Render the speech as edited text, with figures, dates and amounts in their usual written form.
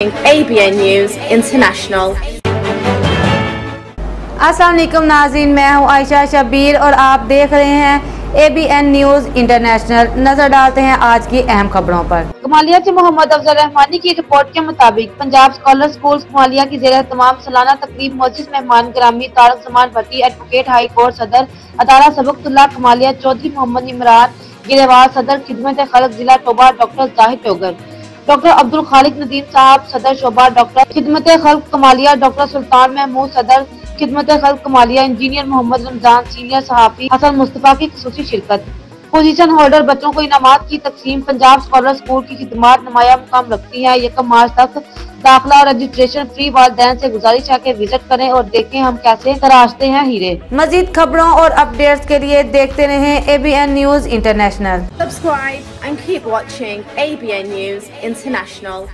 ABN News International। अस्सलाम वालेकुम नाज़रीन, मैं हूं आयशा शबीर और आप देख रहे हैं ABN न्यूज़ इंटरनेशनल। नजर डालते हैं आज की अहम खबरों पर। कमालिया से मोहम्मद अफजल रहमानी की रिपोर्ट के मुताबिक पंजाब स्कॉलर स्कूल कमालिया की ज़ेर तमाम सालाना तकरीब मोजिज़ मेहमान ग्रामी तारक जमान भट्टी एडवोकेट हाई कोर्ट सदर अदारा सबकतुल्लाह कमालिया चौधरी मोहम्मद इमरान गिरेवार सदर खिदमत खल्क जिला टोबा डॉक्टर जाहिद टोगर डॉक्टर अब्दुल खालिक नदीम साहब सदर शोबा डॉक्टर खिदमत खल्क कमालिया डॉक्टर सुल्तान महमूद सदर खिदमत खल्क कमालिया इंजीनियर मोहम्मद रमजान सीनियर सहाफी हसन मुस्तफा की खुसूसी शिरकत। पोजीशन होल्डर बच्चों को इनामात की तकसीम। पंजाब स्कॉलर स्कूल की खिदमात नुमाया मुकाम रखती है। 1 मार्च तक दाखिला और रजिस्ट्रेशन फ्री। वालिदैन से गुजारिश है कि विजिट करें और देखें हम कैसे तराशते हैं हीरे। मजीद खबरों और अपडेट्स के लिए देखते रहें ABN news international. Subscribe and keep watching ABN News International।